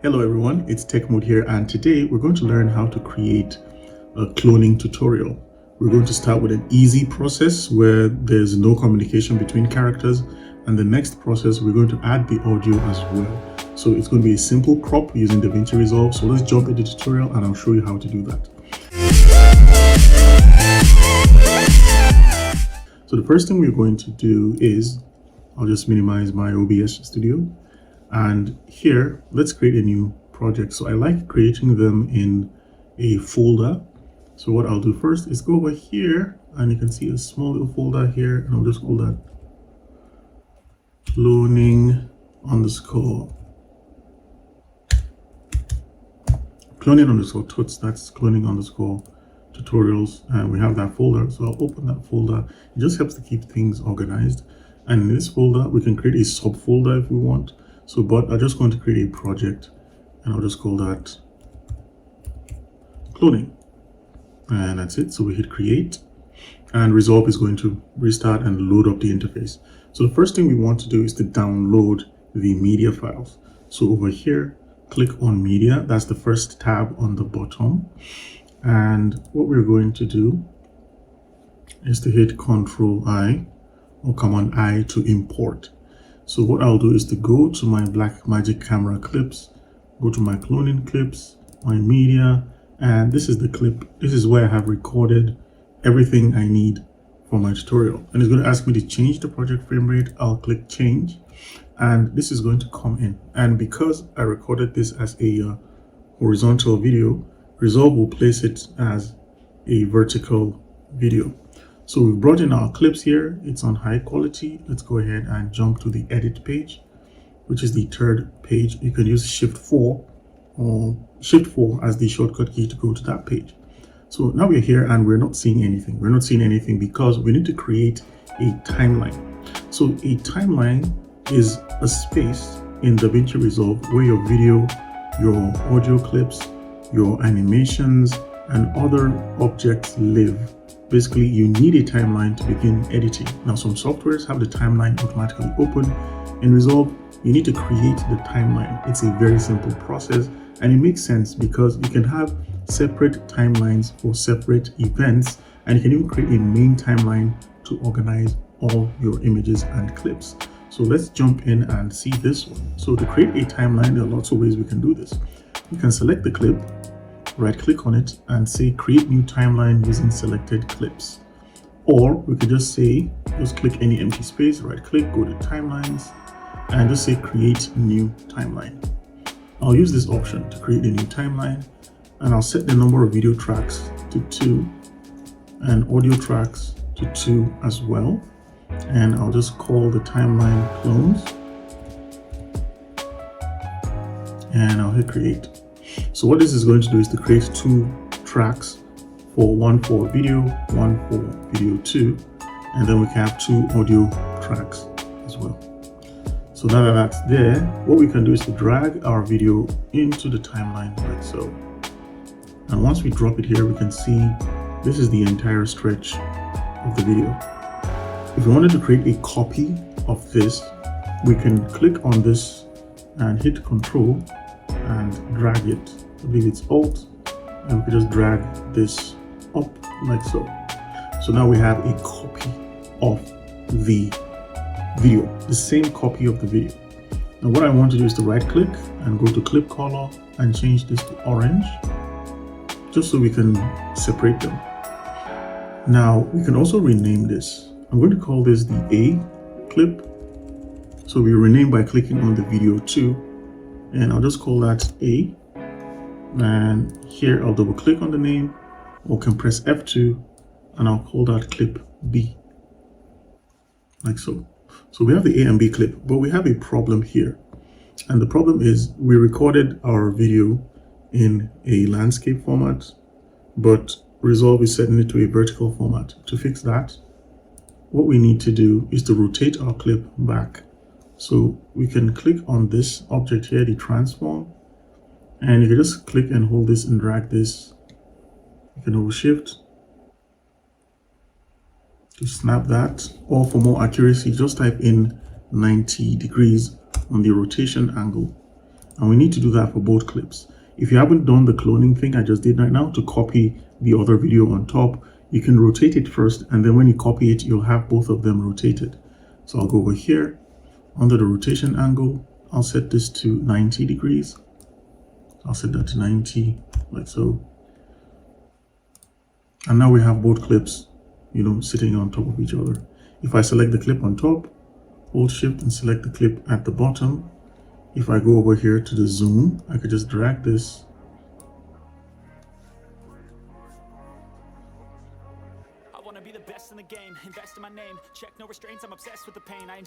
Hello everyone, it's Tech Mode here, and today we're going to learn how to create a cloning tutorial. We're going to start with an easy process where there's no communication between characters, and the next process we're going to add the audio as well. So it's going to be a simple crop using Davinchi Resolve. So let's jump into the tutorial and I'll show you how to do that. So the first thing we're going to do is, I'll just minimize my OBS studio. And here, let's create a new project. So I like creating them in a folder. So what I'll do first is go over here and you can see a small little folder here, and I'll just call that cloning tuts. That's cloning tutorials, and we have that folder. So I'll open that folder. It just helps to keep things organized. And in this folder, we can create a subfolder if we want. So, but I'm just going to create a project and I'll just call that cloning. And that's it. So we hit create and Resolve is going to restart and load up the interface. So the first thing we want to do is to download the media files. So over here, click on media. That's the first tab on the bottom. And what we're going to do is to hit Control I or Command I to import. So what I'll do is to go to my Blackmagic camera clips, go to my cloning clips, my media, and this is the clip. This is where I have recorded everything I need for my tutorial. And it's going to ask me to change the project frame rate. I'll click change and this is going to come in. And because I recorded this as a horizontal video, Resolve will place it as a vertical video. So we've brought in our clips here. It's on high quality. Let's go ahead and jump to the edit page, which is the third page. You can use Shift 4 or Shift 4 as the shortcut key to go to that page. So now we're here and we're not seeing anything. We're not seeing anything because we need to create a timeline. So a timeline is a space in Davinchi Resolve where your video, your audio clips, your animations, and other objects live. Basically, you need a timeline to begin editing. Now, some softwares have the timeline automatically open. In Resolve, you need to create the timeline. It's a very simple process, and it makes sense because you can have separate timelines for separate events, and you can even create a main timeline to organize all your images and clips. So let's jump in and see this one. So to create a timeline, there are lots of ways we can do this. You can select the clip, right click on it and say create new timeline using selected clips, or we could just say click any empty space, right click, go to timelines and just say create new timeline. I'll use this option to create a new timeline and I'll set the number of video tracks to 2 and audio tracks to 2 as well, and I'll just call the timeline clones and I'll hit create. So what this is going to do is to create 2 tracks, one for video, one for video 2, and then we can have 2 audio tracks as well. So now that that's there, what we can do is to drag our video into the timeline like so. And once we drop it here, we can see this is the entire stretch of the video. If we wanted to create a copy of this, we can click on this and hit Control and drag it. I believe it's Alt, and we can just drag this up like so. So now we have a copy of the video, the same copy of the video. Now what I want to do is to right click and go to clip color and change this to orange, just so we can separate them. Now we can also rename this. I'm going to call this the A clip. So we rename by clicking on the video 2. And I'll just call that A, and here I'll double click on the name or can press F2 and I'll call that clip B like so. So we have the A and B clip, but we have a problem here, and the problem is we recorded our video in a landscape format, but Resolve is setting it to a vertical format. To fix that, what we need to do is to rotate our clip back. So we can click on this object here, the transform, and you can just click and hold this and drag this. You can hold shift to snap that, or for more accuracy, just type in 90 degrees on the rotation angle And we need to do that for both clips. If you haven't done the cloning thing I just did right now to copy the other video on top, you can rotate it first, and then when you copy it, you'll have both of them rotated. So I'll go over here, under the rotation angle, I'll set this to 90 degrees. I'll set that to 90, like so. And now we have both clips, sitting on top of each other. If I select the clip on top, hold shift and select the clip at the bottom. If I go over here to the zoom, I could just drag this.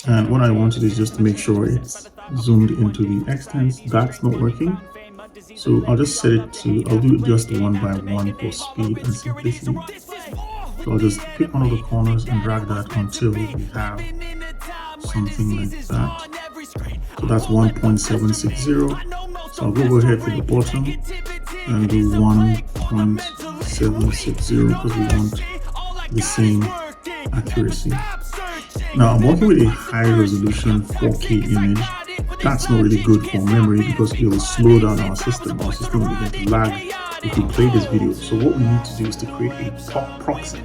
And what I want to do is just to make sure it's zoomed into the extents. That's not working. So I'll just set it to, I'll do it just one by one for speed and simplicity. So I'll just pick one of the corners and drag that until we have something like that. So that's 1.760. So I'll go over here to the bottom and do 1.760 because we want the same accuracy. Now I'm working with a high resolution 4K image. That's not really good for memory because it will slow down our system. Our system will begin to lag if we play this video. So what we need to do is to create a proxy.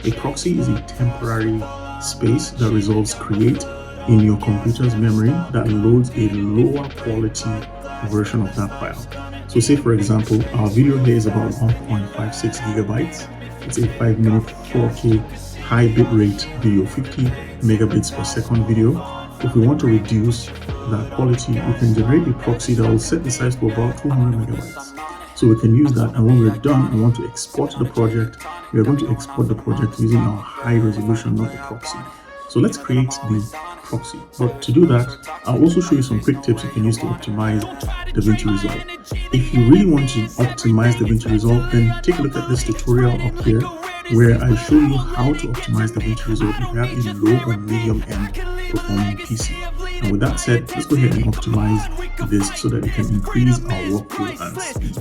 A proxy is a temporary space that Resolve creates in your computer's memory that loads a lower quality version of that file. So say for example, our video here is about 1.56 gigabytes. It's a 5-minute 4K high bitrate video, 50 megabits per second video. If we want to reduce that quality, we can generate a proxy that will set the size to about 200 megabytes. So we can use that, and when we're done and want to export the project, we are going to export the project using our high resolution, not the proxy. So let's create the proxy. But to do that, I'll also show you some quick tips you can use to optimize Davinchi Resolve. If you really want to optimize Davinchi Resolve, then take a look at this tutorial up here where I show you how to optimize Davinchi Resolve if you have a low or medium end performing PC. And with that said, let's go ahead and optimize this so that we can increase our workflow and speed.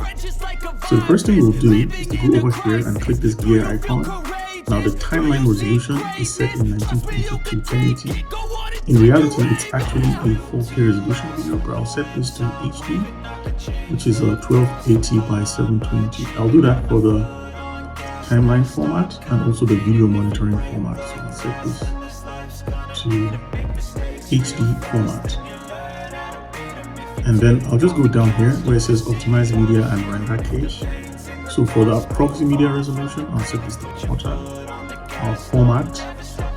So the first thing we'll do is to go over here and click this gear icon. Now the timeline resolution is set in 1920 to 1080. In reality, it's actually a 4K resolution video, but I'll set this to HD, which is a 1280 by 720. I'll do that for the timeline format and also the video monitoring format. So I'll set this to HD format. And then I'll just go down here where it says optimize media and render cache. So for the proxy media resolution, I'll set this to quarter. Our format,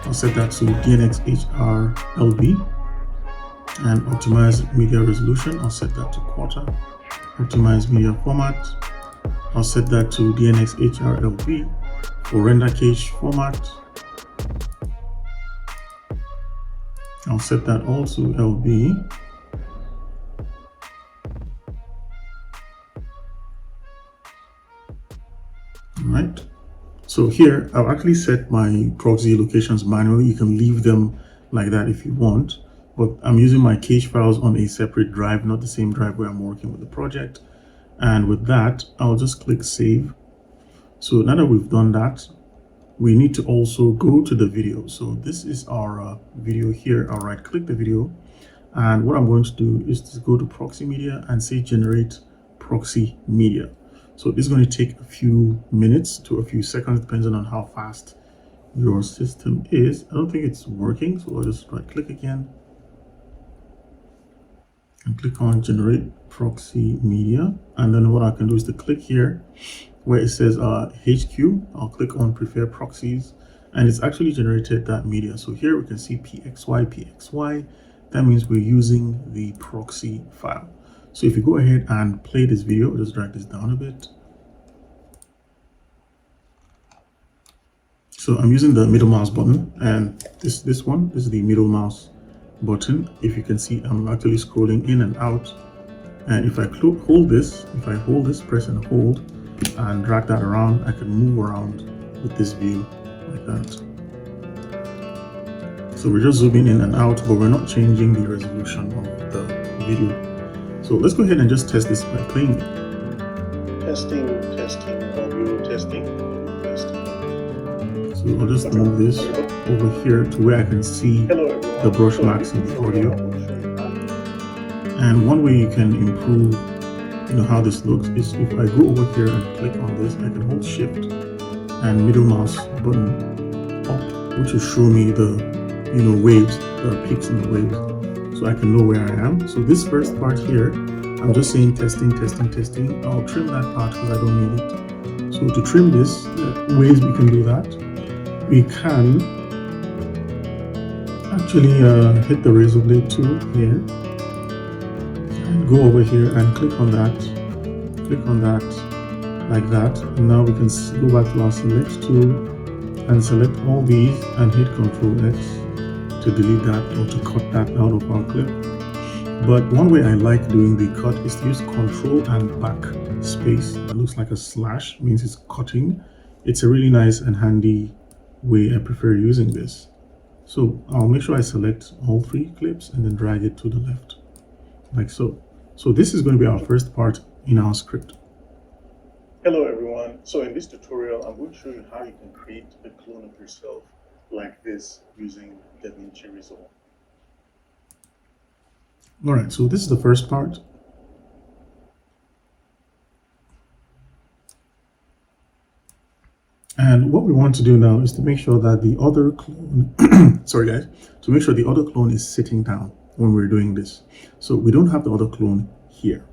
I'll set that to DNxHR-LB. And optimize media resolution, I'll set that to quarter. Optimize media format, I'll set that to DNxHR-LB. For render cache format, I'll set that also LB. Right. So here I've actually set my proxy locations manually. You can leave them like that if you want, but I'm using my cache files on a separate drive, not the same drive where I'm working with the project. And with that, I'll just click save. So now that we've done that, we need to also go to the video. So this is our video here. I'll right click the video. And what I'm going to do is to go to proxy media and say generate proxy media. So this is going to take a few minutes to a few seconds, depending on how fast your system is. I don't think it's working, so I'll just right click again and click on generate proxy media. And then what I can do is to click here where it says HQ. I'll click on prefer proxies, and it's actually generated that media. So here we can see PXY. That means we're using the proxy file. So if you go ahead and play this video, I'll just drag this down a bit. So I'm using the middle mouse button, and this is the middle mouse button. If you can see, I'm actually scrolling in and out. And if I hold this, press and hold, and drag that around, I can move around with this view like that. So we're just zooming in and out, but we're not changing the resolution of the video. So let's go ahead and just test this by playing it. Testing, audio testing. So I'll just move this over here to where I can see the brush marks in the audio. And one way you can improve, how this looks is if I go over here and click on this, I can hold Shift and middle mouse button up, which will show me the, waves, the peaks in the waves, so I can know where I am. So this first part here, I'm just saying testing, testing, testing. I'll trim that part because I don't need it. So to trim this, the ways we can do that, we can actually hit the razor blade tool here and go over here and click on that like that, and now we can go back to our select tool and select all these and hit Ctrl X to delete that or to cut that out of our clip. But one way I like doing the cut is to use Ctrl and backspace. That looks like a slash, means it's cutting. It's a really nice and handy way. I prefer using this. So I'll make sure I select all 3 clips and then drag it to the left, like so. So this is going to be our first part in our script. Hello everyone. So in this tutorial, I'm going to show you how you can create a clone of yourself like this using Davinchi Resolve. All right, so this is the first part. And what we want to do now is to make sure that the other clone, sorry guys, to make sure the other clone is sitting down when we're doing this. So we don't have the other clone here.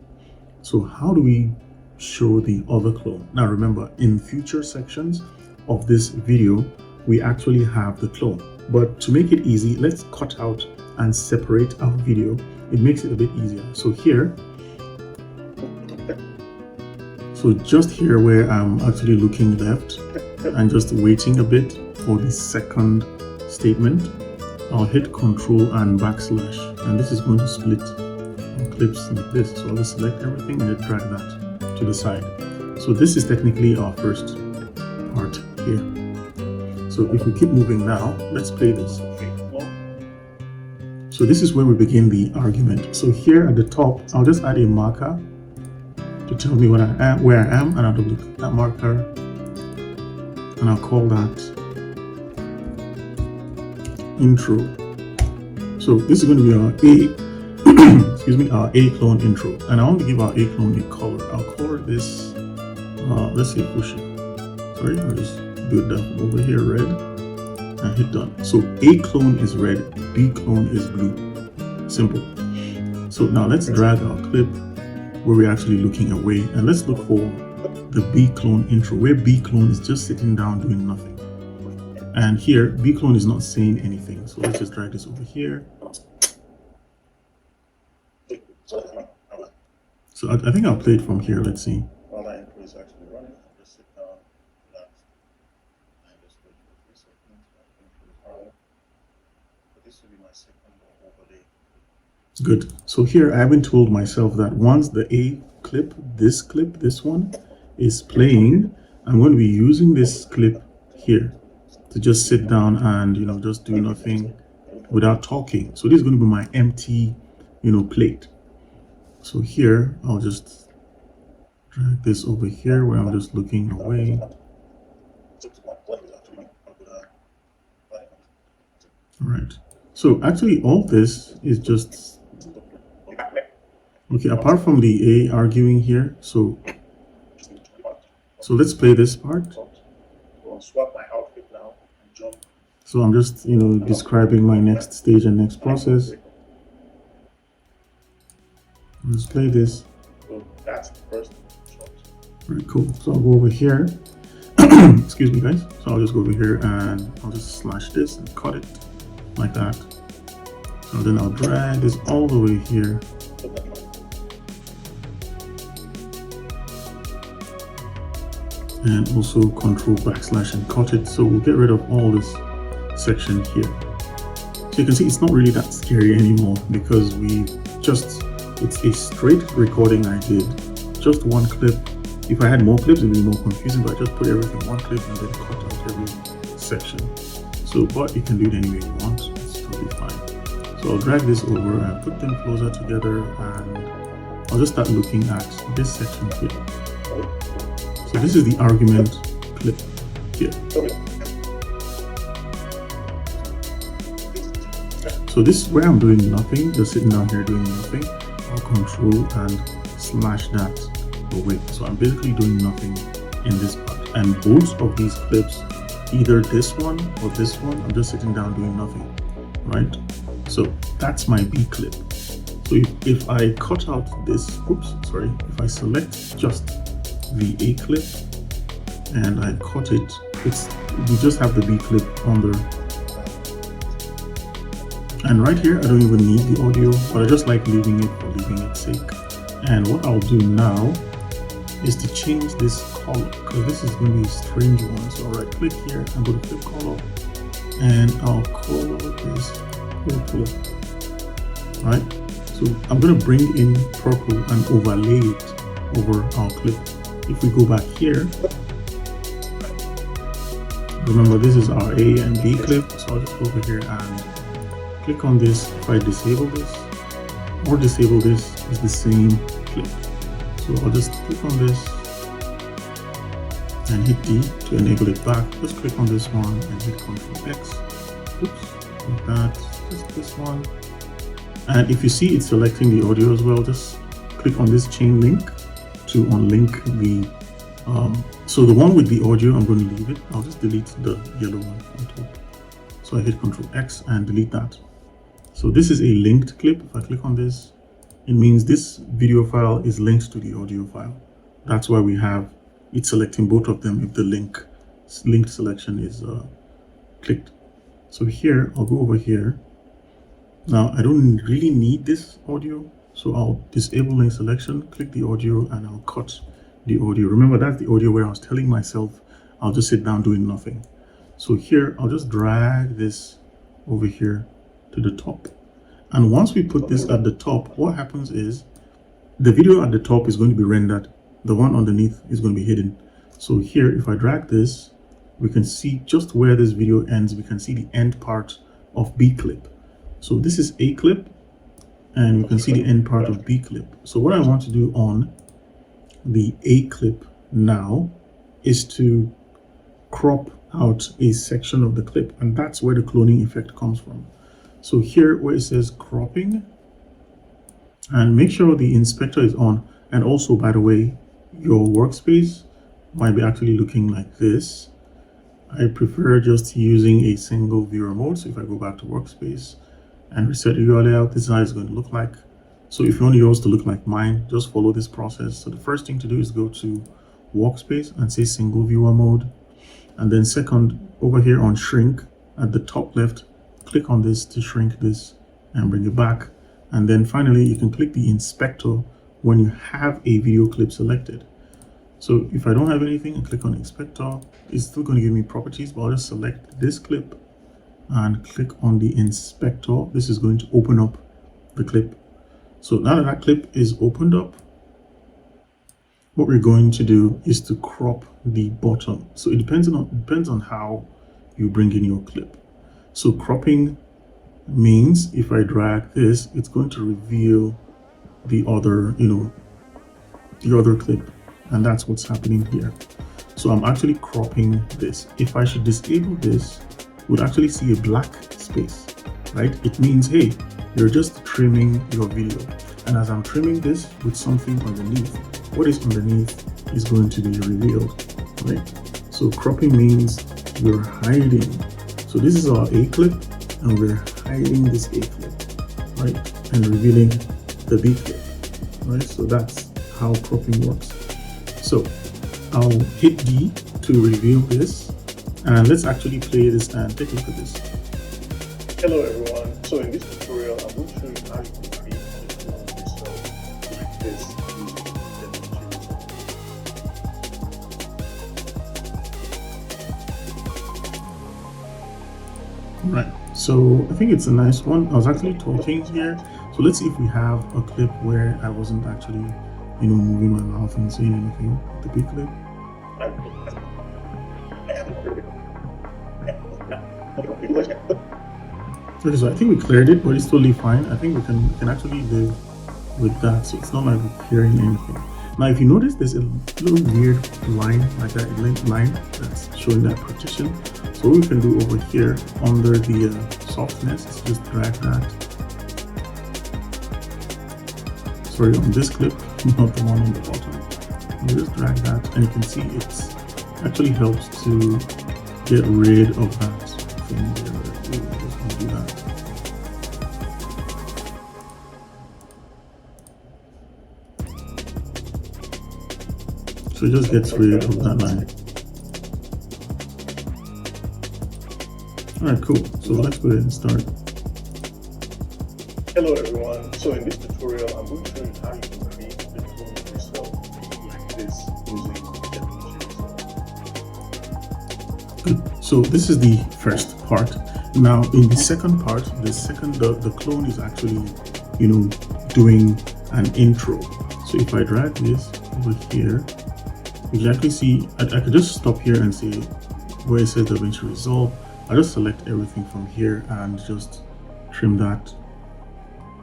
So how do we show the other clone? Now remember, in future sections of this video, we actually have the clone. But to make it easy, let's cut out and separate our video. It makes it a bit easier. So here, so just here where I'm actually looking left and just waiting a bit for the second statement, I'll hit Control and backslash, and this is going to split our clips like this. So I'll just select everything and then drag that to the side. So this is technically our first part here. So if we keep moving now, let's play this. So this is where we begin the argument. So here at the top, I'll just add a marker to tell me where I am, and I'll duplicate that marker, and I'll call that intro. So this is going to be our excuse me, our A clone intro, and I want to give our A clone a color. I'll color this, let's say fuchsia. Sorry, I'll just do it down over here, red, and hit done. So A clone is red, B clone is blue. Simple. So now let's drag our clip where we're actually looking away, and let's look for the B clone intro, where B clone is just sitting down doing nothing. And here, B clone is not saying anything. So let's just drag this over here. So I think I'll play it from here. Let's see. While that intro is actually running, I'll just sit down, relax, and just wait for 3 seconds. But this will be my second overlay. Good. So here I haven't told myself that once the A clip, this one is playing, I'm going to be using this clip here to just sit down and just do nothing without talking. So this is going to be my empty plate. So here I'll just drag this over here where I'm just looking away. All right, so actually all this is just okay apart from the A arguing here. So let's play this part. So I'm just describing my next stage and next process. Let's play this. So that's the first shot. Very cool. So I'll go over here. Excuse me guys. So I'll just go over here and I'll just slash this and cut it like that. So then I'll drag this all the way here. And also Control backslash and cut it. So we'll get rid of all this section here. So you can see it's not really that scary anymore because it's a straight recording I did. Just one clip. If I had more clips, it would be more confusing, but I just put everything in one clip and then cut out every section. So, but you can do it any way you want. It's totally fine. So I'll drag this over and put them closer together, and I'll just start looking at this section here. So this is the argument clip here. So this is where I'm doing nothing, just sitting down here doing nothing. I'll control and slash that away. So I'm basically doing nothing in this part. And both of these clips, either this one or this one, I'm just sitting down doing nothing, right? So that's my B clip. So if I cut out this, if I select just the A clip and I cut it, we just have the B clip under. And right here, I don't even need the audio, but I just like leaving it for leaving its sake. And what I'll do now is to change this color, because this is going to be a strange one. So I'll right click here and go to flip color, and I'll color this purple, right? So I'm going to bring in purple and overlay it over our clip. If we go back here, remember this is our A and B clip, so I'll just go over here and click on this. If I disable this or disable this, it's the same clip. So I'll just click on this and hit D to enable it back. Just click on this one and hit Ctrl X. Oops, like that. Just this one. And if you see it's selecting the audio as well, just click on this chain link to unlink the so the one with the audio, I'm going to leave it. I'll just delete the yellow one on top. So I hit Ctrl X and delete that. So this is a linked clip. If I click on this, it means this video file is linked to the audio file. That's why we have it selecting both of them if the linked selection is clicked. So here, I'll go over here. Now, I don't really need this audio, so I'll disable link selection, click the audio, and I'll cut the audio. Remember, that's the audio where I was telling myself I'll just sit down doing nothing. So here, I'll just drag this over here to the top. And once we put this at the top, what happens is the video at the top is going to be rendered. The one underneath is going to be hidden. So here, if I drag this, we can see just where this video ends. We can see the end part of B clip. So this is A clip, and we can see the end part of B clip. So what I want to do on the A clip now is to crop out a section of the clip, and that's where the cloning effect comes from. So here where it says cropping, and make sure the inspector is on. And also, by the way, your workspace might be actually looking like this. I prefer just using a single viewer mode. So if I go back to workspace and reset your layout, this is how it's going to look like. So if you want yours to look like mine, just follow this process. So the first thing to do is go to workspace and say single viewer mode. And then second, over here on shrink at the top left, click on this to shrink this and bring it back. And then finally, you can click the inspector when you have a video clip selected. So if I don't have anything and click on inspector, it's still going to give me properties, but I'll just select this clip and click on the inspector. This is going to open up the clip. So now that that clip is opened up, what we're going to do is to crop the bottom. So it depends on how you bring in your clip. So cropping means if I drag this, it's going to reveal the other, the other clip, and that's what's happening here. So I'm actually cropping this. If I should disable this, we'll actually see a black space, right? It means, hey, you're just trimming your video. And as I'm trimming this with something underneath, what is underneath is going to be revealed, right? So cropping means you're hiding. So this is our A clip, and we're hiding this A clip, right? And revealing the B clip, right? So that's how cropping works. So I'll hit D to reveal this, and let's actually play this and take a look at this. Hello everyone. So in this tutorial, I'm going to show you how you can create a clone yourself like this using Davinchi Resolve. Right. So I think it's a nice one. I was actually talking here. So let's see if we have a clip where I wasn't actually, moving my mouth and saying anything. The B clip. Okay, so I think we cleared it, but it's totally fine. I think we can actually live with that. So it's not like we're hearing anything. Now, if you notice, there's a little weird line, like that line that's showing that partition. So what we can do over here under the softness is just drag that. sorry, on this clip, not the one on the bottom. You just drag that, and you can see it actually helps to get rid of that thing there. Ooh, I'm just gonna do that. So it just gets rid of that line. Alright, cool. So let's go ahead and start. Hello everyone. So in this tutorial, I'm going to show you how you can create a clone of yourself like this using Davinchi Resolve. Good. So this is the first part. Now in the second part, the clone is actually, doing an intro. So if I drag this over here, you can actually see, I could just stop here and say where it says Davinchi Resolve. I'll just select everything from here and just trim that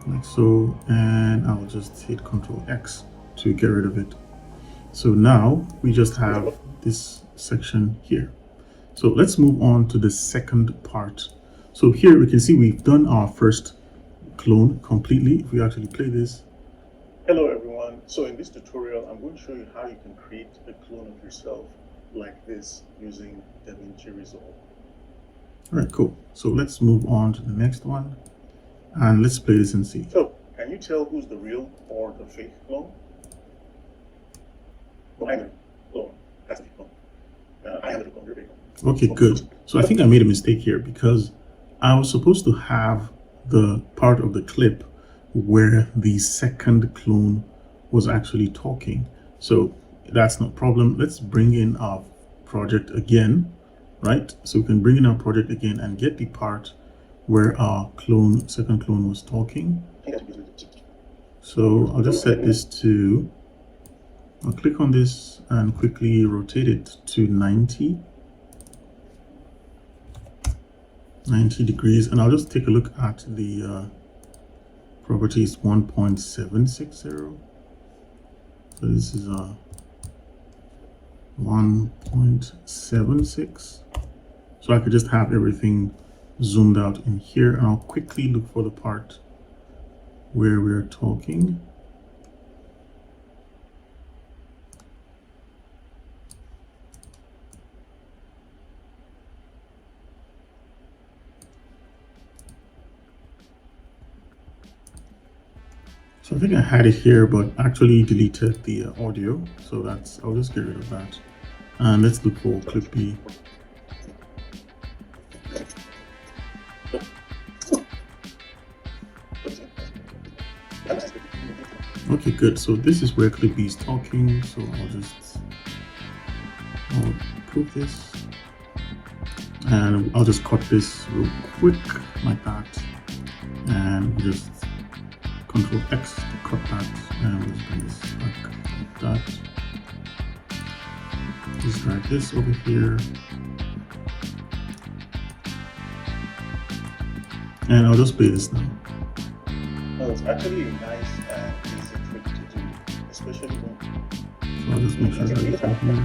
like so, and I'll just hit Ctrl X to get rid of it. So now we just have this section here. So let's move on to the second part. So here we can see we've done our first clone completely. If we actually play this. Hello everyone. So in this tutorial, I'm going to show you how you can create a clone of yourself like this using Davinchi Resolve. All right, cool. So let's move on to the next one. And let's play this and see. So, can you tell who's the real or the fake clone? Well, I'm the clone. That's the clone. I am the clone. You're the clone. Okay, good. So I think I made a mistake here because I was supposed to have the part of the clip where the second clone was actually talking. So that's no problem. Let's bring in our project again, right? So we can bring in our project again and get the part where our second clone was talking. So I'll just set this to, I'll click on this and quickly rotate it to 90 degrees, and I'll just take a look at the properties 1.760. So this is 1.76. So I could just have everything zoomed out in here, and I'll quickly look for the part where we're talking. So I think I had it here, but actually deleted the audio. So I'll just get rid of that. And let's look for clip B. Okay, good. So this is where clip B is talking. So I'll prove this, and I'll just cut this real quick like that, and just Ctrl X to cut that, and let's bring this back like that. Just drag this over here, and I'll just play this now. Oh, it's actually a nice and easy trick to do, especially when. So I'll just make sure that it's in here.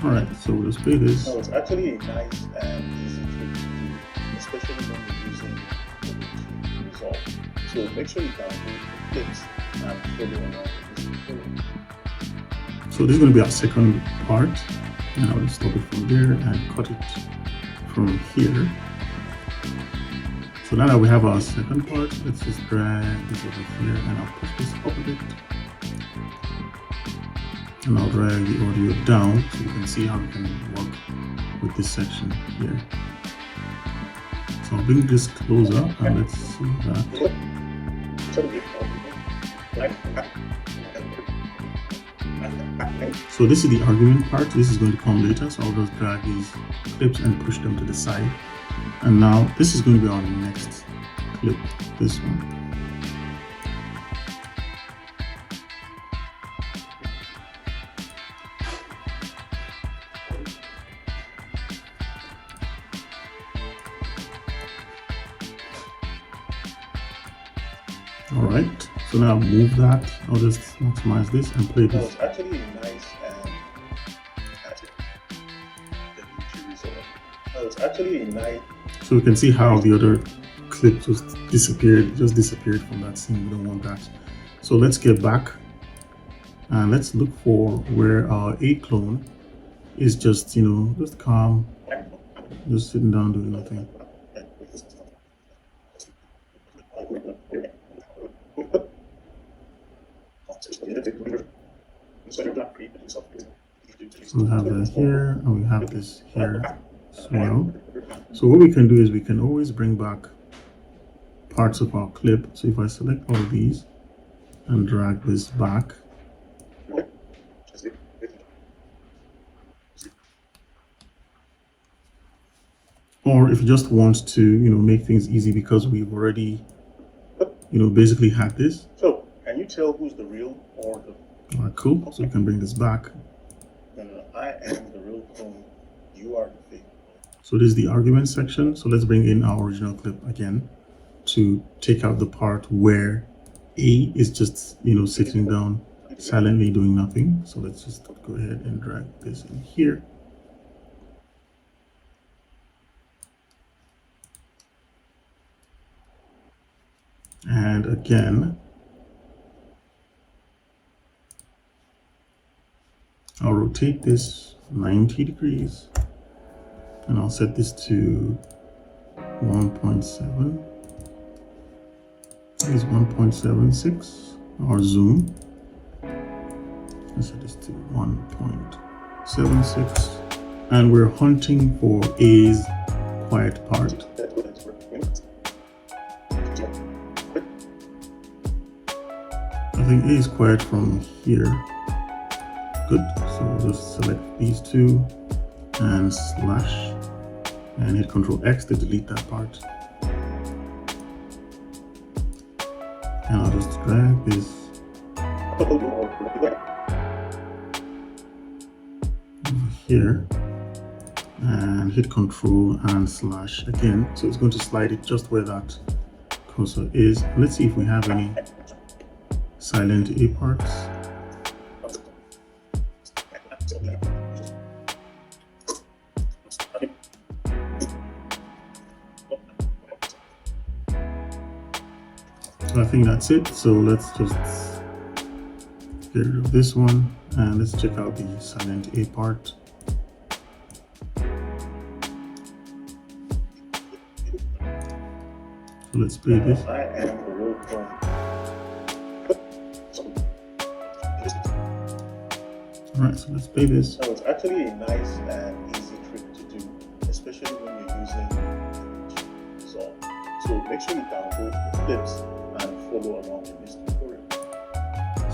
All right, so we'll just play this. Oh, it's actually a nice and easy trick to do, especially when you're using Davinchi Resolve. So make sure you download the clips and follow along with this tutorial. So this is going to be our second part, and I'll just stop it from there and cut it from here. So now that we have our second part, let's just drag this over here, and I'll push this up a bit, and I'll drag the audio down so you can see how we can work with this section here. So I'll bring this closer, and let's see that. So this is the argument part. This is going to come later, so I'll just drag these clips and push them to the side. And now this is going to be our next clip, this one. All right, so now I'll move that. I'll just maximize this and play this. It's actually nice and Davinchi Resolve. It's actually nice. So we can see how the other clip just disappeared from that scene. We don't want that. So let's get back and let's look for where our A clone is just, just calm, just sitting down doing nothing. So we have that here, and we have this here as well. So what we can do is we can always bring back parts of our clip. So if I select all of these and drag this back, or if you just want to, make things easy because we've already, basically had this. So, can you tell who's the real or the... All right, cool. So we can bring this back. No, I am the real clone. You are the fake. So this is the argument section. So let's bring in our original clip again to take out the part where A is just, sitting down silently doing nothing. So let's just go ahead and drag this in here. And again, I'll rotate this 90 degrees and I'll set this to 1.7. This is 1.76, or zoom. Let's set this to 1.76. And we're hunting for A's quiet part. I think A is quiet from here. Good. So we'll just select these two and slash and hit Control X to delete that part. And I'll just drag this over here and hit Control and slash again. So it's going to slide it just where that cursor is. Let's see if we have any silent A parts. So I think that's it. So let's just get rid of this one and let's check out the silent A part. So let's play this. I am the real clone. Alright, so let's play this. So it's actually a nice and easy trick to do, especially when you're using Davinchi Resolve. So make sure you download the clips and follow along in this tutorial.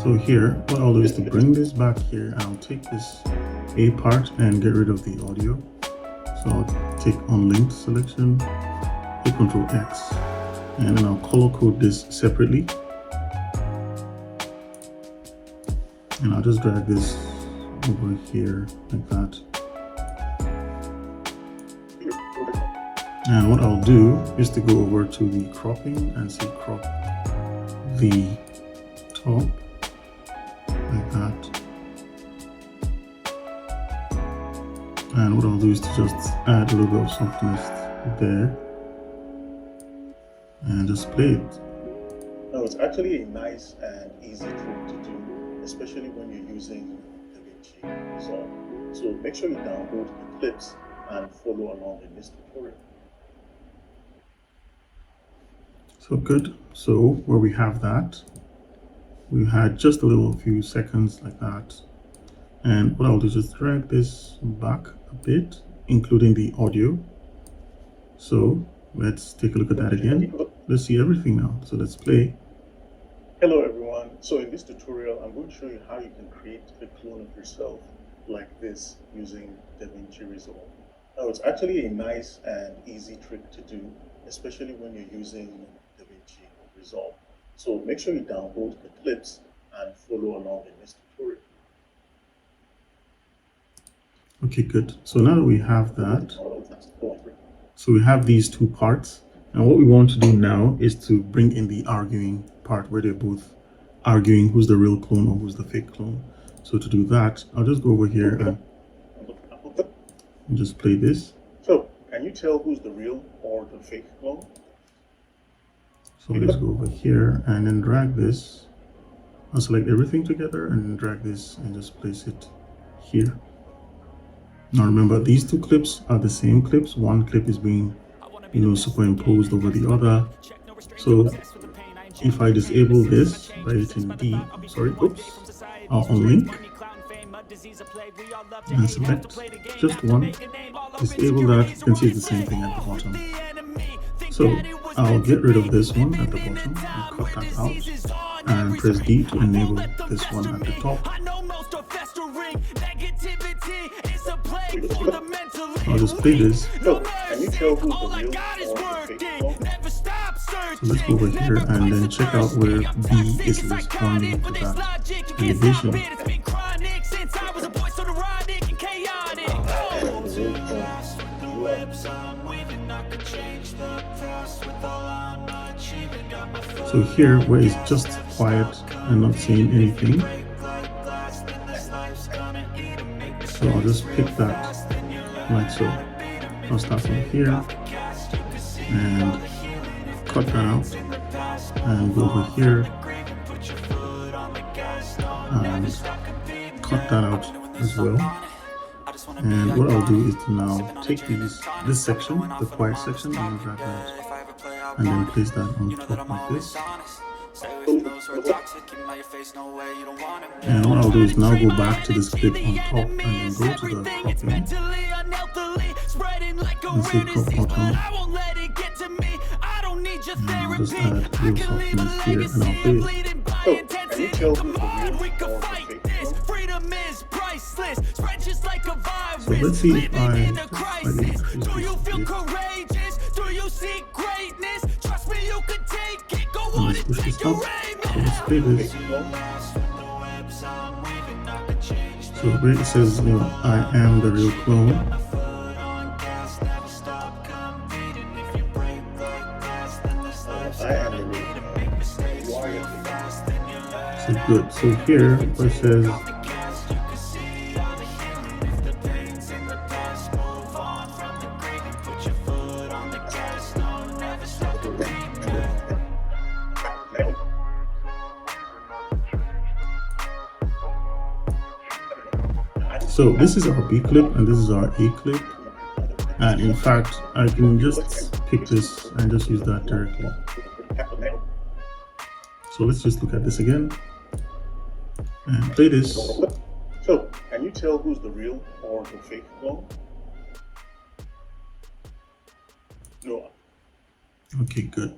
So here, what I'll do is to bring this back here, and I'll take this A part and get rid of the audio. So I'll take unlinked selection, hit Control X, and then I'll color code this separately. And I'll just drag this over here like that. And what I'll do is to go over to the cropping and say crop the top like that. And what I'll do is to just add a little bit of softness there and just play it. Now it's actually a nice and easy trick to do, especially when you're using Davinchi Resolve. So make sure you download the clips and follow along in this tutorial. So good. So where we have that, we had just a few seconds like that. And what I'll do is just drag this back a bit, including the audio. So let's take a look at that again. Let's see everything now. So let's play. Hello everyone. So in this tutorial, I'm going to show you how you can create a clone of yourself like this using Davinchi Resolve. Now it's actually a nice and easy trick to do, especially when you're using Davinchi Resolve. So make sure you download the clips and follow along in this tutorial. Okay, good. So now that we have that, so we have these two parts. And what we want to do now is to bring in the arguing part where they're both arguing who's the real clone or who's the fake clone. So to do that, I'll just go over here and just play this. So can you tell who's the real or the fake clone? So let's go over here and then drag this. I'll select everything together and then drag this and just place it here. Now remember, these two clips are the same clips. One clip is being, superimposed over the other. So if I disable this by hitting D, I'll unlink and select just one, disable that. You can see it's the same thing at the bottom. So I'll get rid of this one at the bottom and cut that out, and press D to enable this one at the top. I'll just play this. So, can you tell who's the real or the fake clone? So let's go over here and then check out where B is responding to that elevation. So here, where it's just quiet and not saying anything, so I'll just pick that like so. I'll start from here and cut that out and go over here and cut that out as well. And what I'll do is to now take this section, the quiet section, and drag that and then place that on top like this. And what I'll do is now go back to this clip on top and then go to the cropping and say crop bottom. And I'll just add real softness here and I'll play it. So, can you tell who's the real or the fake clone? So let's see if I slightly increase this a bit. And let's push this up. So let's play this. So where it says, I am the real clone. I am the real clone. You are your fake. So good. So here where it says so this is our B clip and this is our A clip, and in fact I can just pick this and just use that directly. So let's just look at this again and play this. So, can you tell who's the real or the fake clone? No. Okay, good.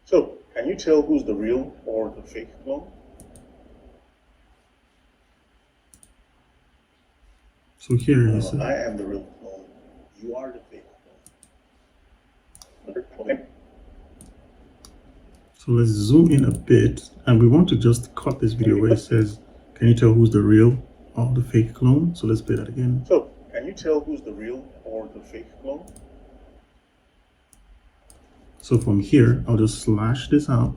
So, can you tell who's the real or the fake clone? So here is I am the real clone. You are the fake clone. so let's zoom in a bit, and we want to just cut this video where it says, can you tell who's the real or the fake clone? So let's play that again. So, can you tell who's the real or the fake clone? So from here, I'll just slash this out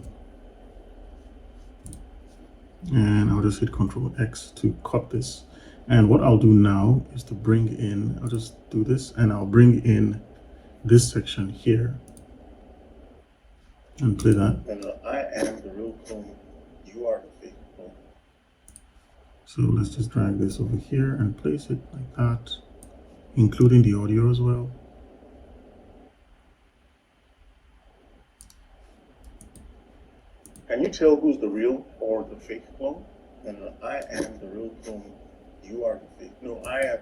and I'll just hit Ctrl X to cut this. And what I'll do now is to bring in, I'll just do this and I'll bring in this section here and play that. And I am the real clone. You are the fake clone. So let's just drag this over here and place it like that, including the audio as well. Can you tell who's the real or the fake clone? And I am the real clone. You are the fake. No, I am.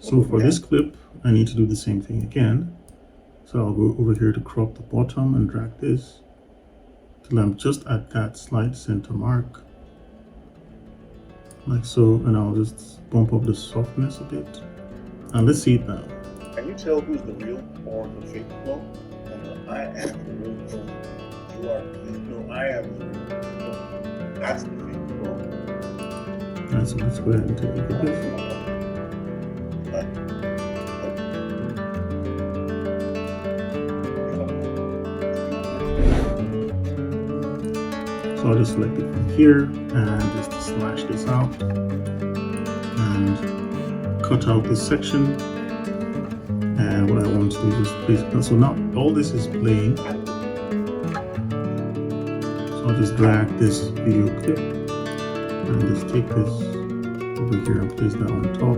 So for this clip, I need to do the same thing again. So I'll go over here to crop the bottom and drag this till I'm just at that slight center mark, like so, and I'll just bump up the softness a bit. And let's see it now. Can you tell who's the real or the fake clone? And I am the real clone. You are the fake. No, I am the real clone. That's the fake clone. Alright, so let's go ahead and take a look at this. So I'll just select it from here and just slash this out and cut out this section. And what I want to do is just basically, so now all this is playing. So I'll just drag this video clip and just take this over here and place that on top.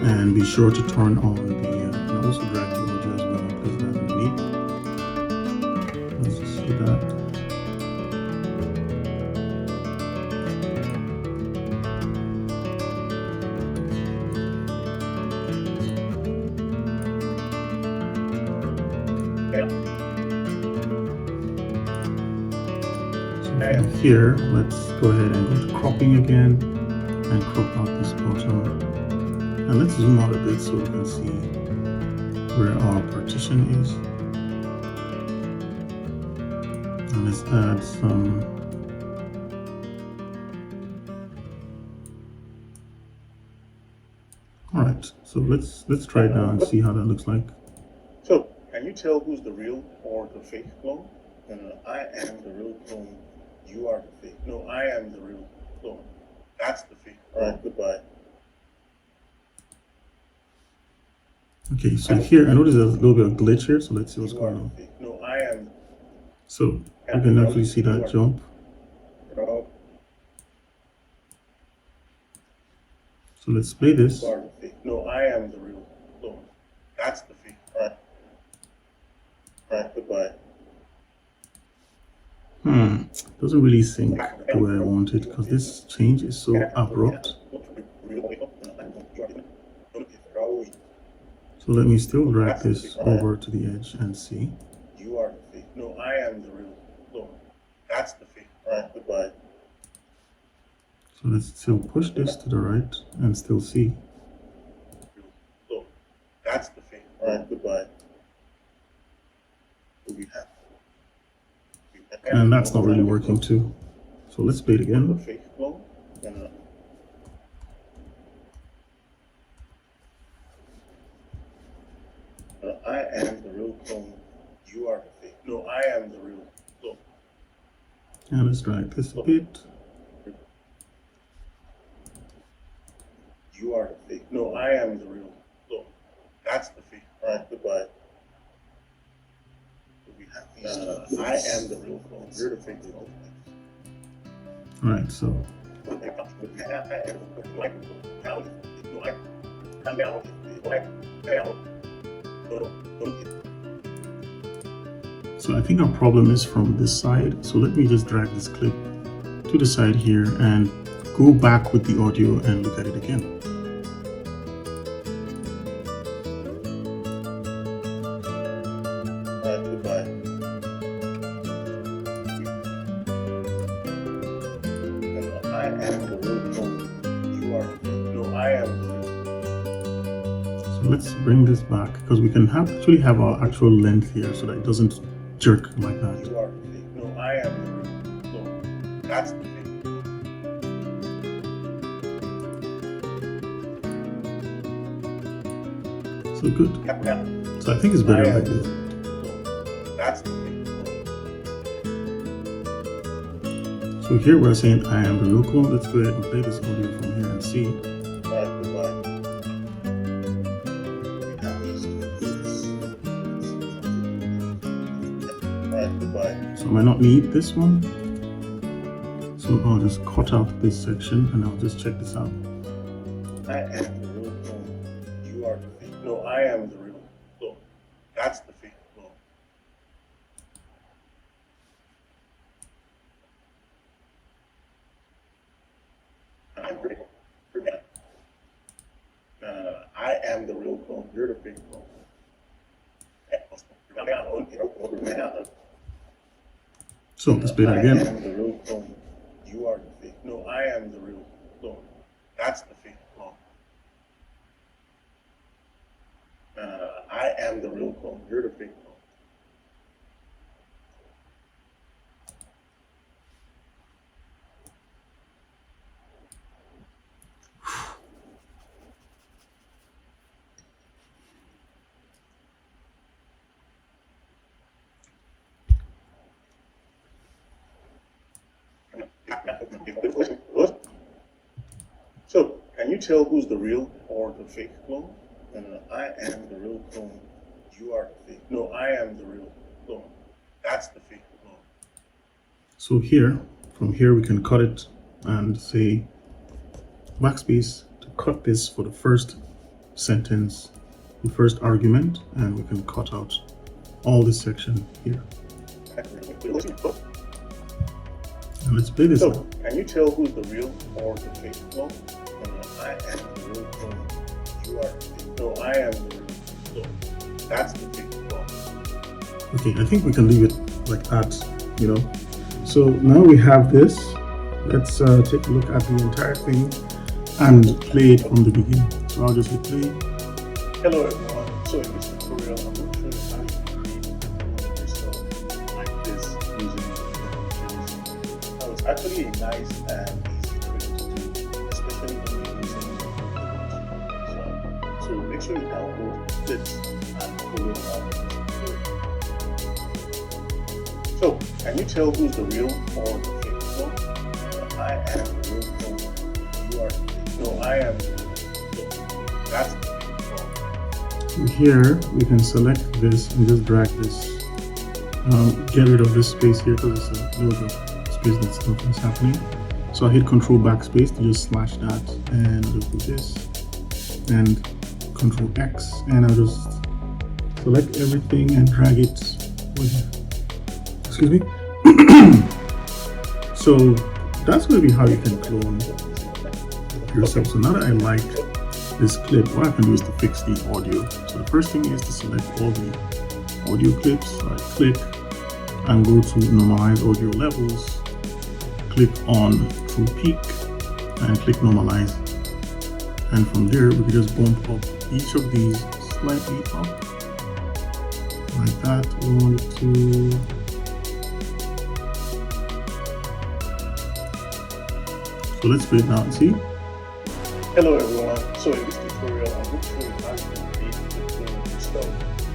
And be sure to turn on the, and also drag the audio as well and place that underneath. Let's just see that. So here, let's go ahead and go to cropping again and crop out this bottom. And let's zoom out a bit so we can see where our partition is. And let's add some all right, so let's try it now and see how that looks like. So can you tell who's the real or the fake clone? I am the real clone. You are the fake. No, I am the real clone. That's the fake. All right, goodbye. Okay, so here I notice there's a little bit of glitch here, so let's see what's going on. No, I am. So you can actually see that jump. So let's play this. No, I am the real clone. That's the fake. All right. All right, goodbye. Doesn't really sync the way I want it because this change is so abrupt. So let me still drag this over to the edge and see. You are the fake. No, I am the real clone. That's the fake. All right, goodbye. So let's still push this to the right and still see. So that's the fake. All right, goodbye. And that's not really working too. So let's play it again. The fake clone. I am the real clone. You are the fake. No, I am the real clone. And let's drag this a bit. You are the fake. No, I am the real clone. That's the fake. All right, goodbye. I am the real clone. You're the fake clone. All right, so. So I think our problem is from this side. So let me just drag this clip to the side here and go back with the audio and look at it again. So let's bring this back because we can actually have our actual length here so that it doesn't jerk like that. You are the fake. No, I am the real. No, that's the fake. So good. So I think it's better like this. No, that's the fake. So here we're saying I am the real clone. Let's go ahead and play this audio from here and see. So I might not need this one. So I'll just cut out this section and I'll just check this out. I am the real clone. You are the fake. No, I am the real clone. That's the fake clone. I'm real. Forget. I am the real clone. You're the fake clone. So let's play that again. I am the real clone. You are the fake. No, I am the real clone. That's the fake clone. I am the real clone. You're the fake clone. can you tell who's the real or the fake clone? No, no, no. I am the real clone. You are the fake. No, I am the real clone. That's the fake clone. So here, from here, we can cut it and say backspace to cut this for the first sentence, the first argument, and we can cut out all this section here. And let's play this So, now. can you tell who's the real or the fake clone? No, no, I am the real clone. You are the fake. No, I am the real clone. That's the fake clone. Okay, I think we can leave it like that, you know. So now we have this. Let's take a look at the entire thing and play it from the beginning. So I'll just hit play. Hello everyone. So in this tutorial, I'm going to show you how you can create a clone of yourself like this using Davinchi. Now it's actually a nice and easy trick to do, especially when you're using Davinchi Resolve. So make sure you download clips and follow along with this tutorial. So can you tell who's the real or the fake clone? I am the real clone. You are the fake. No, I am the real clone. That's the fake clone. So here we can select this and just drag this. Get rid of this space here because it's a little bit of space that's nothing's happening. So I hit Control Backspace to just slash that, and I'll just do this, and Control X, and I'll just select everything and drag it over here. Excuse me. So that's going to be how you can clone yourself. So now that I like this clip, what I can do is to fix the audio. So the first thing is to select all the audio clips. So I click and go to normalize audio levels, click on true peak and click normalize. And from there, we can just bump up each of these slightly up like that. 1, 2. So let's play it now and see. Hello everyone. So in this tutorial, I'm going to show you how you can create a clone of yourself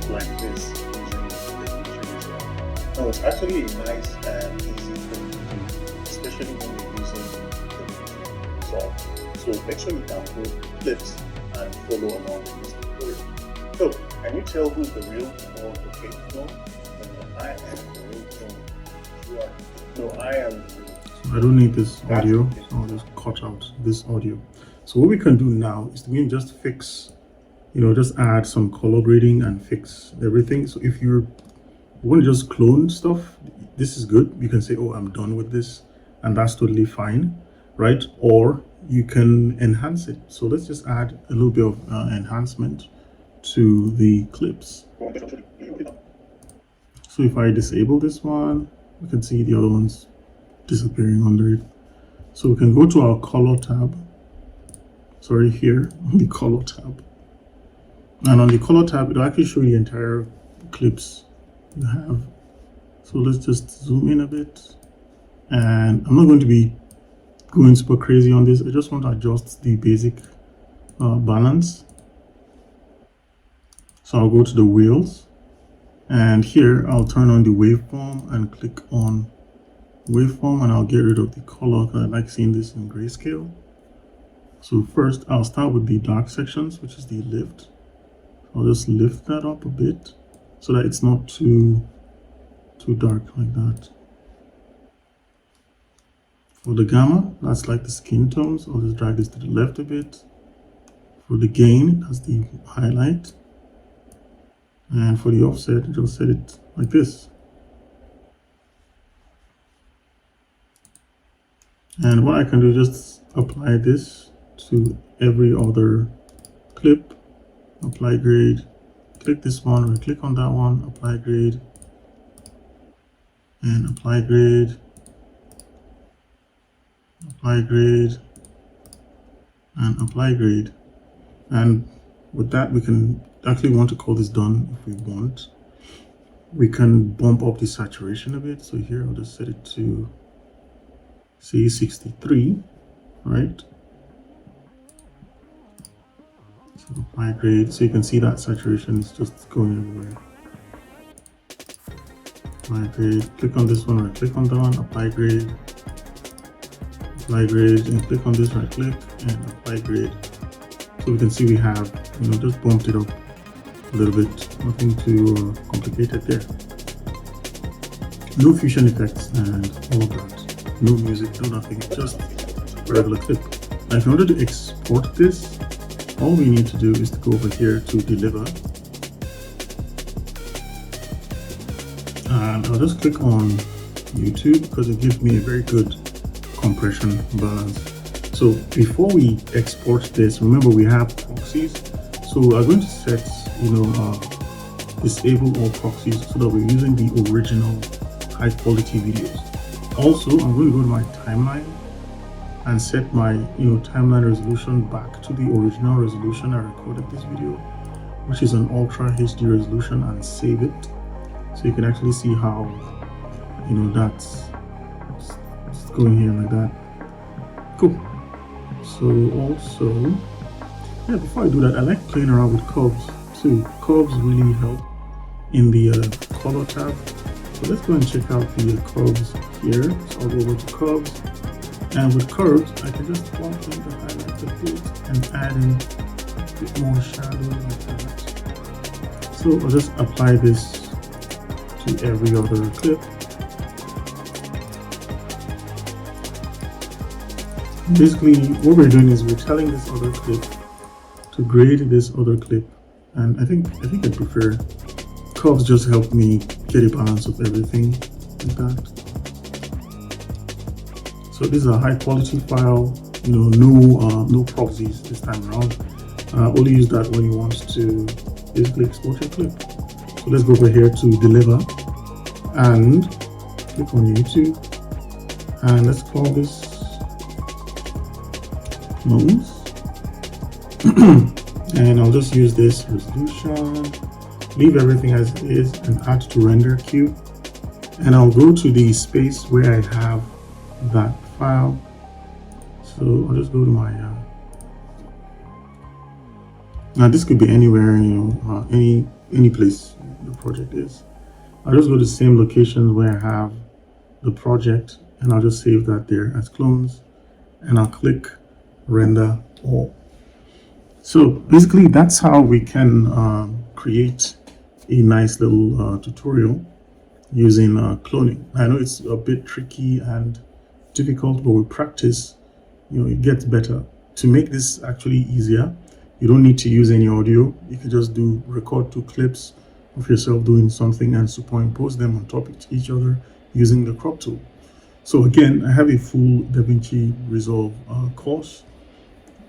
like this using Davinchi Resolve. Now it's actually a nice and easy thing to do, especially when you're using Davinchi Resolve. So make sure you download the clips and follow along with this tutorial. So can you tell who's the real or the fake clone? No, I am the real clone. You are. No, I am the real. I don't need this audio, so I'll just cut out this audio. So what we can do now is we can just fix, just add some color grading and fix everything. So if you want to just clone stuff, this is good. You can say, oh, I'm done with this, and that's totally fine, right? Or you can enhance it. So let's just add a little bit of enhancement to the clips. So if I disable this one, you can see the other ones disappearing under it. So we can go to our color tab. Sorry, here on the color tab. And on the color tab, it'll actually show you the entire clips you have. So let's just zoom in a bit. And I'm not going to be going super crazy on this. I just want to adjust the basic balance. So I'll go to the wheels. And here I'll turn on the waveform and click on waveform, and I'll get rid of the color because I like seeing this in grayscale. So first I'll start with the dark sections, which is the lift. I'll just lift that up a bit so that it's not too dark like that. For the gamma, that's like the skin tones. I'll just drag this to the left a bit. For the gain, that's the highlight. And for the offset, just set it like this. And what I can do is just apply this to every other clip. Apply grade, click this one, or click on that one, apply grade, and apply grade, apply grade, and apply grade. And with that, we can actually want to call this done if we want. We can bump up the saturation a bit. So here I'll just set it to say 63, right? So apply grade, so you can see that saturation is just going everywhere. Apply grade, click on this one or click on that one, apply grade, apply grade, and click on this, right click and apply grade. So we can see we have, just bumped it up a little bit, nothing too complicated there. No fusion effects and all of that. No music, no nothing, just a regular clip. Now if you wanted to export this, all we need to do is to go over here to deliver. And I'll just click on YouTube because it gives me a very good compression balance. So before we export this, remember we have proxies. So I'm going to set, disable all proxies so that we're using the original high quality videos. Also, I'm going to go to my timeline and set my, timeline resolution back to the original resolution I recorded this video, which is an Ultra HD resolution, and save it. So you can actually see how, that's going here like that. Cool. So also, before I do that, I like playing around with curves too. Curves really help in the color tab. So let's go and check out the curves here. So I'll go over to curves, and with curves, I can just bump in the highlights a bit and add in a bit more shadow like that. So I'll just apply this to every other clip. Basically, what we're doing is we're telling this other clip to grade this other clip, and I think I prefer curves. Just help me get a balance of everything like that. So this is a high quality file, no proxies this time around. Only use that when you want to basically export your clip. So let's go over here to deliver and click on YouTube, and let's call this clones. And I'll just use this resolution, leave everything as it is, and add to render queue. And I'll go to the space where I have that file. So I'll just go to my now this could be anywhere, any place the project is. I'll just go to the same location where I have the project, and I'll just save that there as clones, and I'll click render all. So basically that's how we can create a nice little tutorial using cloning. I know it's a bit tricky and difficult, but with practice, it gets better. To make this actually easier, you don't need to use any audio. You can just record 2 clips of yourself doing something and superimpose them on top of each other using the crop tool. So again, I have a full Davinchi Resolve course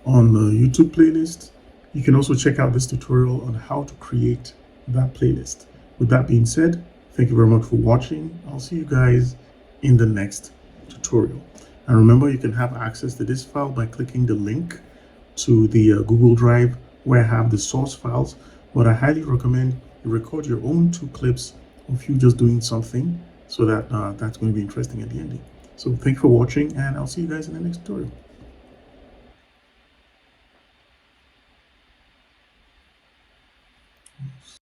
on the YouTube playlist. You can also check out this tutorial on how to create that playlist. With that being said, thank you very much for watching. I'll see you guys in the next tutorial. And remember, you can have access to this file by clicking the link to the Google Drive where I have the source files. But I highly recommend you record your own 2 clips of you just doing something, so that that's going to be interesting at the ending. So thank you for watching, and I'll see you guys in the next tutorial.